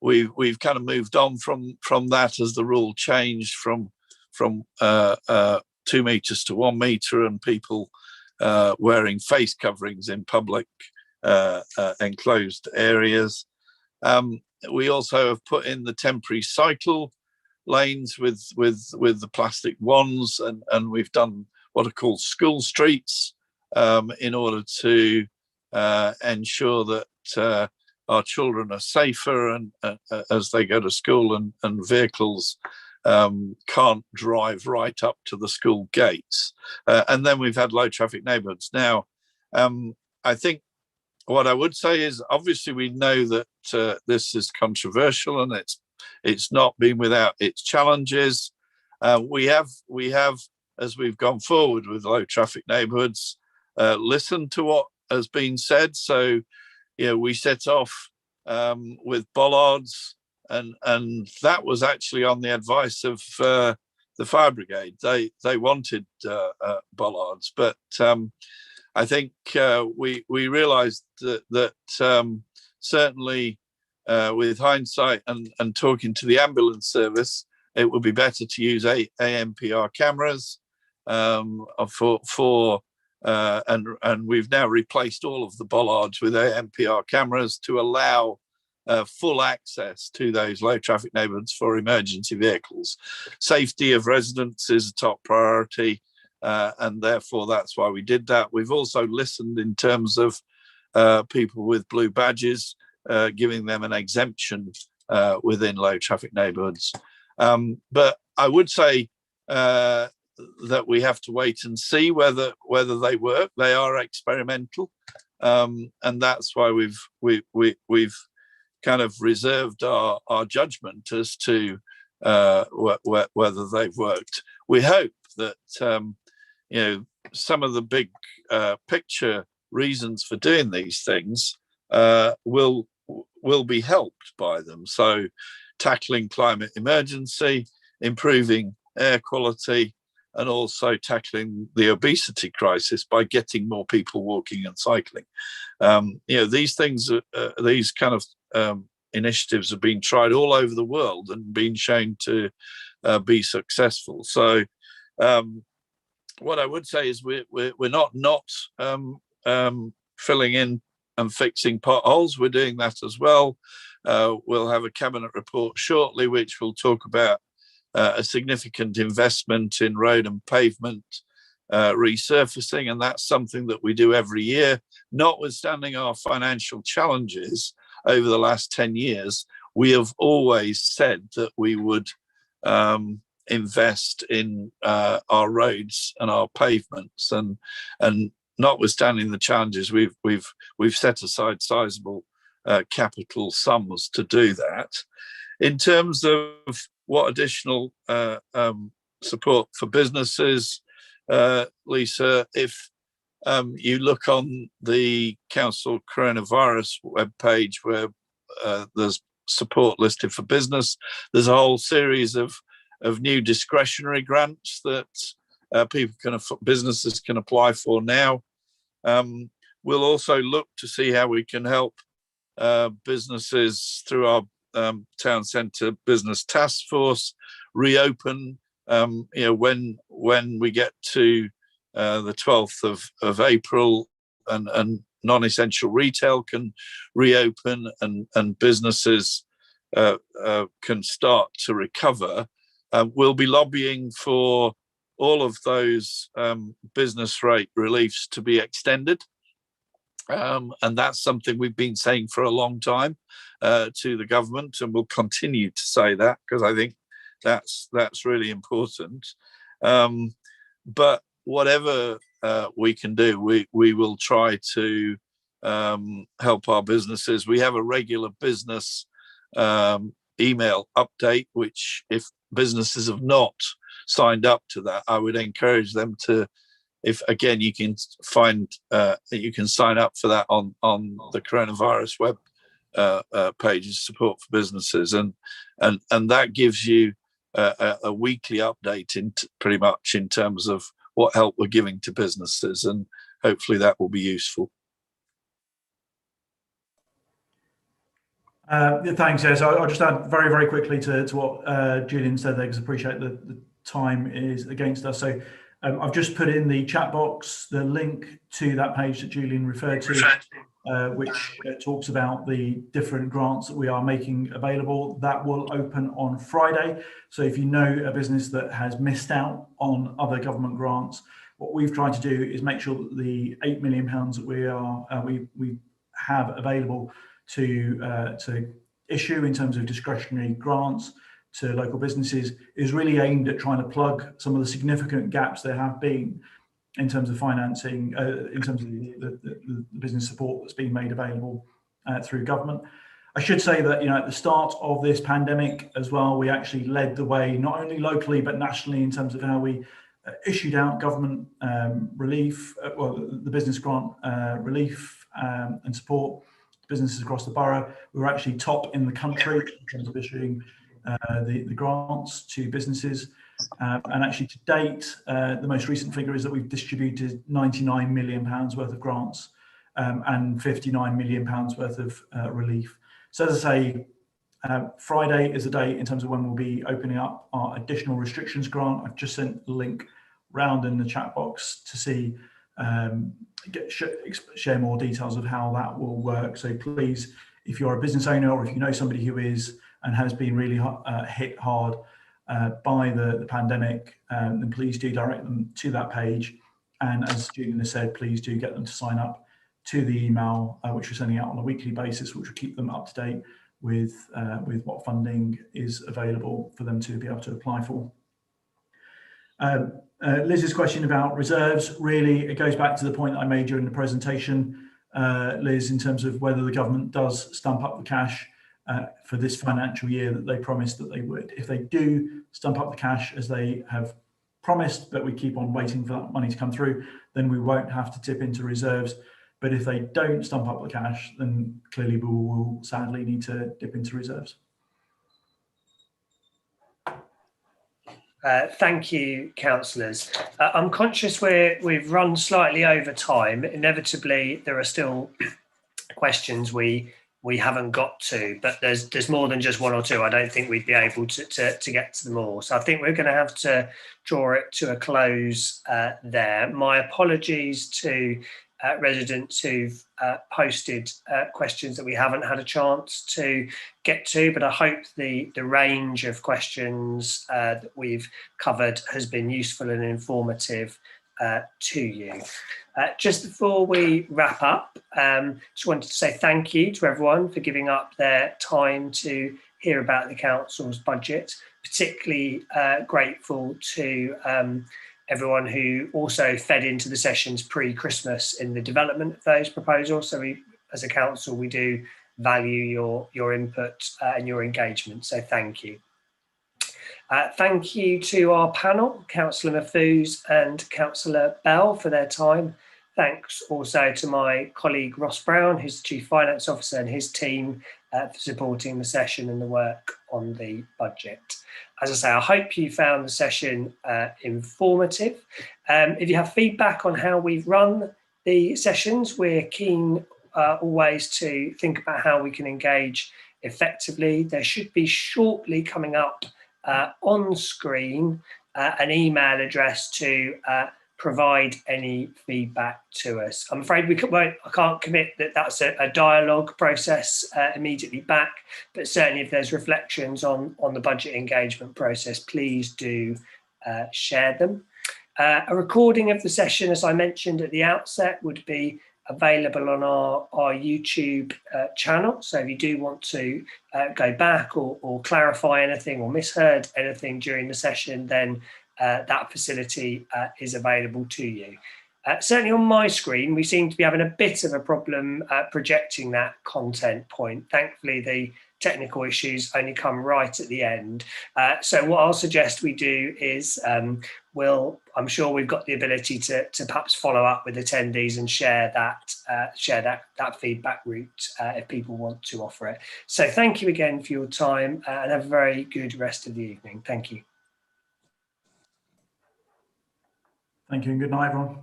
We've kind of moved on from that as the rule changed from 2 meters to 1 meter, and people wearing face coverings in public enclosed areas. We also have put in the temporary cycle lanes with the plastic wands, and we've done what are called school streets in order to ensure that our children are safer and as they go to school, and vehicles can't drive right up to the school gates. And then we've had low traffic neighbourhoods. Now, I think what I would say is, obviously we know that this is controversial, and it's not been without its challenges. We have, as we've gone forward with low traffic neighbourhoods, listened to what has been said. So, we set off with bollards, and that was actually on the advice of the fire brigade. They wanted bollards, but I think we realised that certainly with hindsight and talking to the ambulance service, it would be better to use ANPR cameras and we've now replaced all of the bollards with ANPR cameras to allow full access to those low traffic neighbourhoods for emergency vehicles. Safety of residents is a top priority, and therefore that's why we did that. We've also listened in terms of people with blue badges, giving them an exemption within low traffic neighbourhoods. But I would say that we have to wait and see whether they work. They are experimental, and that's why we've kind of reserved our judgment as to whether they've worked. We hope that some of the big picture reasons for doing these things will be helped by them. So, tackling climate emergency, improving air quality, and also tackling the obesity crisis by getting more people walking and cycling. These things, these kind of initiatives have been tried all over the world and been shown to be successful. So what I would say is we're not filling in and fixing potholes. We're doing that as well. We'll have a cabinet report shortly, which will talk about a significant investment in road and pavement resurfacing, and that's something that we do every year. Notwithstanding our financial challenges over the last 10 years, we have always said that we would invest in our roads and our pavements, and notwithstanding the challenges, we've set aside sizable capital sums to do that. In terms of what additional support for businesses, Lisa, if you look on the council coronavirus webpage where there's support listed for business, there's a whole series of new discretionary grants that businesses can apply for now. We'll also look to see how we can help businesses through our town centre business task force reopen. When we get to the 12th of April, and non-essential retail can reopen, and businesses can start to recover, we'll be lobbying for all of those business rate reliefs to be extended. And that's something we've been saying for a long time to the government, and we'll continue to say that because I think that's really important. But whatever we can do, we will try to help our businesses. We have a regular business email update, which if businesses have not signed up to that, I would encourage them to. If again, you can sign up for that on the coronavirus web pages, support for businesses, and that gives you a weekly update pretty much in terms of what help we're giving to businesses, and hopefully that will be useful. Thanks. Yes, I'll just add very, very quickly to what Julian said there, because I appreciate the time is against us. So I've just put in the chat box the link to that page that Julian referred to, which talks about the different grants that we are making available. That will open on Friday. So if you know a business that has missed out on other government grants, What we've tried to do is make sure that the £8 million that we have available to issue in terms of discretionary grants to local businesses is really aimed at trying to plug some of the significant gaps there have been in terms of financing, in terms of the business support that's been made available through government. I should say that, you know, at the start of this pandemic as well, we actually led the way, not only locally but nationally, in terms of how we issued out government relief, the business grant relief and support to businesses across the borough. We were actually top in the country in terms of issuing the grants to businesses. And actually to date, the most recent figure is that we've distributed £99 million worth of grants and £59 million worth of relief. So as I say, Friday is the day in terms of when we'll be opening up our additional restrictions grant. I've just sent the link round in the chat box to see, share more details of how that will work. So please, if you're a business owner or if you know somebody who is and has been really hit hard by the pandemic, then please do direct them to that page. And as Julian has said, please do get them to sign up to the email, which we're sending out on a weekly basis, which will keep them up to date with what funding is available for them to be able to apply for. Liz's question about reserves, really, it goes back to the point I made during the presentation, Liz, in terms of whether the government does stump up the cash for this financial year that they promised that they would. If they do stump up the cash as they have promised, but we keep on waiting for that money to come through, then we won't have to tip into reserves. But if they don't stump up the cash, then clearly we will sadly need to dip into reserves. Thank you, councillors. I'm conscious we've run slightly over time. Inevitably, there are still questions we haven't got to, but there's more than just one or two. I don't think we'd be able to get to them all. So I think we're going to have to draw it to a close there. My apologies to residents who've posted questions that we haven't had a chance to get to, but I hope the range of questions that we've covered has been useful and informative to you. Just before we wrap up, just wanted to say thank you to everyone for giving up their time to hear about the council's budget. Particularly grateful to everyone who also fed into the sessions pre-Christmas in the development of those proposals. So we, as a council, we do value your input and your engagement. So thank you. Thank you to our panel, Councillor Mahfouz and Councillor Bell, for their time. Thanks also to my colleague Ross Brown, who's the Chief Finance Officer, and his team for supporting the session and the work on the budget. As I say, I hope you found the session informative. If you have feedback on how we've run the sessions, we're keen always to think about how we can engage effectively. There should be shortly coming up on screen an email address to provide any feedback to us. I'm afraid I can't commit that that's a dialogue process immediately back, but certainly if there's reflections on the budget engagement process, please do share them. A recording of the session, as I mentioned at the outset, would be available on our YouTube channel. So if you do want to go back or clarify anything or misheard anything during the session, then that facility is available to you. Certainly on my screen, we seem to be having a bit of a problem projecting that content point. Thankfully, the technical issues only come right at the end. So what I'll suggest we do is I'm sure we've got the ability to perhaps follow up with attendees and share that feedback route if people want to offer it. So thank you again for your time and have a very good rest of the evening. Thank you. Thank you and good night, everyone.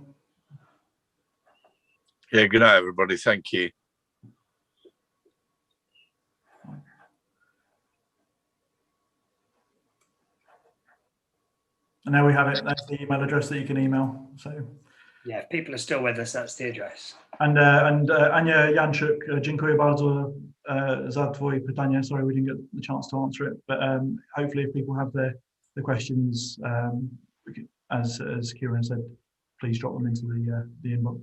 Yeah, good night, everybody. Thank you. And there we have it. That's the email address that you can email. So yeah, if people are still with us, that's the address. And Anya Janczuk, dziękuję bardzo za twoje pytanie. Sorry, we didn't get the chance to answer it, but hopefully if people have the questions, as Kieran said, please drop them into the inbox.